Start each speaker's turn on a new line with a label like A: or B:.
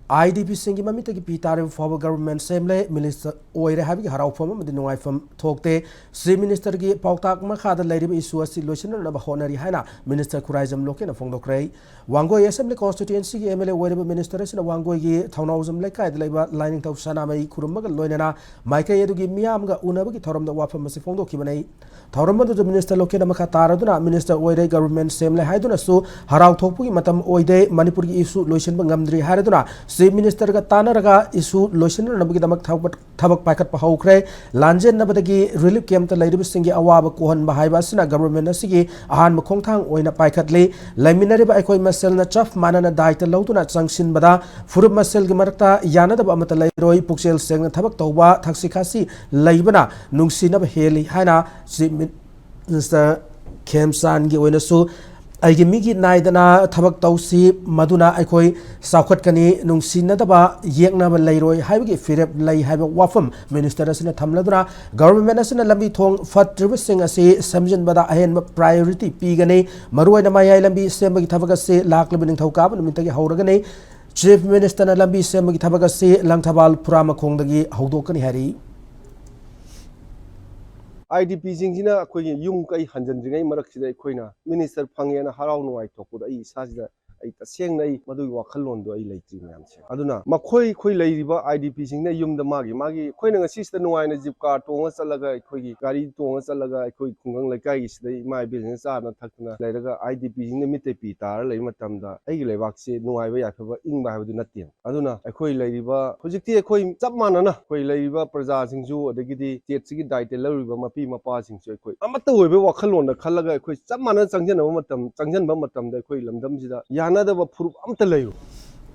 A: IDPs singi mamita ki pitare forward government semle minister oire habi harau fam madi nuai fam thokte Sri minister ki pautak ma khada lairi issue asi lotion na ba honari haina minister kuraizam loke na fongdokrei wangoi assembly constituency ki MLA oire minister sina wangoi ki thaunawzam lekai dlaiba lining tau sana mai kurumga loinana maikai edu gi miam ga unaba ki thoram da wafam masi fongdokhi banai thoram du minister loke na makha taraduna minister oire government semle haiduna su harau thokpu ki matam oide Manipur ki issue lotion ba ngamdri haraduna Chief Minister ka tanaraga issue lotion na nabagi damak thabak paikat pa hawkre lanjen nabadagi relief camp ta lairib singi awaba kohan bahaiba sina government asigi ahan makhongthang oina paikat le laiminari ba aikoi masel na chaf manana daita lautuna changsin bada furup masel gi marakta yana da amata lairoi puksel sengna thabak tawba thaksi khasi laibana nungsina ba heli haina Chief Minister Khemsan gi oina su aigi migi naidana thabak tausi maduna aikoi saukhat kani nungsina daba yekna ba lairoi haibagi firep lai haiba wafam minister asina thamladuna government asina lambi thong fatriba sing ase samjin bada ahen priority pigane maruai na mayai lambi sembagi thabak ase laklibin thauka ba numintagi hauragane chief minister na lambi sembagi thabak ase langthabal purama khongdagi haudokani hari
B: IDPs ꯁꯤꯡꯁꯤꯅ ꯑꯩꯈꯣꯏꯒꯤ ꯌꯨꯝ ꯀꯩ ꯍꯟꯖꯤꯟꯗ꯭ꯔꯤꯉꯩ ꯃꯔꯛꯁꯤꯗ ꯑꯩꯈꯣꯏꯅ minister ꯐꯪꯉꯦꯅ ꯍꯔꯥꯎ ꯅꯨꯡꯉꯥꯏ ꯊꯣꯛꯄꯗ ꯑꯩ ꯏꯁꯥꯁꯤꯗ ꯑꯩ ꯇꯁꯦꯡꯅ ꯑꯩ ꯃꯗꯨꯒꯤ ꯋꯥꯈꯜꯂꯣꯟꯗꯣ ꯑꯩ ꯂꯩꯇ꯭ꯔꯤ ꯃꯌꯥꯝꯁꯦ ꯑꯗꯨꯅ ꯑꯩꯈꯣꯏ ꯂꯩꯔꯤꯕ IDP ꯁꯤꯡꯅ ꯌꯨꯝꯗ ꯃꯥꯒꯤ ꯑꯩꯈꯣꯏꯅ ꯉꯁꯤꯁꯤꯗ ꯅꯨꯡꯉꯥꯏꯅ ꯖꯤꯞ ꯀꯥꯔ ꯇꯣꯡꯉ ꯆꯠꯂꯒ ꯑꯩꯈꯣꯏꯒꯤ ꯒꯥꯔꯤ ꯇꯣꯡꯉ ꯆꯠꯂꯒ ꯑꯩꯈꯣꯏ ꯈꯨꯡꯒꯪ ꯂꯩꯀꯥꯏꯒꯤꯁꯤꯗ ꯏꯃꯥ ꯏꯕꯦꯜꯁꯤꯡꯅ ꯆꯥꯗꯅ ꯊꯛꯇꯅ ꯂꯩꯔꯒ IDP ꯁꯤꯡꯅ ꯃꯤꯠꯇꯩ ꯄꯤ ꯇꯥꯔ ꯂꯩꯕ ꯃꯇꯝꯗ ꯑꯩꯒꯤ ꯂꯩꯕꯥꯛꯁꯦ ꯅꯨꯡꯉꯥꯏꯕ ꯌꯥꯏꯐꯕ ꯏꯪꯕ ꯍꯥꯏꯕꯗꯨ ꯅꯠꯇꯦ ꯑꯗꯨꯅ ꯑꯩꯈꯣꯏ ꯂꯩꯔꯤꯕ ꯍꯧꯖꯤꯛꯇꯤ ꯑꯩꯈꯣꯏ ꯆꯞ ꯃꯥꯟꯅꯅ ꯑꯩꯈꯣꯏ ꯂꯩꯔꯤꯕ ꯄ꯭ꯔꯖꯥꯁꯤꯡꯁꯨ ꯑꯗꯒꯤꯗꯤ ꯁ꯭ꯇꯦꯠꯁꯤꯒꯤ ꯗꯥꯏꯇ ꯂꯧꯔꯤꯕ ꯃꯄꯤ ꯃꯄꯥꯁꯤꯡꯁꯨ ꯑꯩꯈꯣꯏ ꯑꯃꯠꯇ ꯑꯣꯏꯕ ꯋꯥꯈꯜꯂꯣꯟꯗ ꯈꯜꯂꯒ ꯑꯩꯈꯣꯏ ꯆꯞ ꯃꯥꯟꯅꯅ ꯆꯪꯖꯟꯕ ꯃꯇꯝꯗ ꯑꯩꯈꯣꯏ ꯂꯝꯗꯝꯁꯤꯗ ꯌꯥꯅꯗꯕ ꯐꯨꯔꯨꯞ ꯑꯃꯠꯇ ꯂꯩꯔꯣꯏ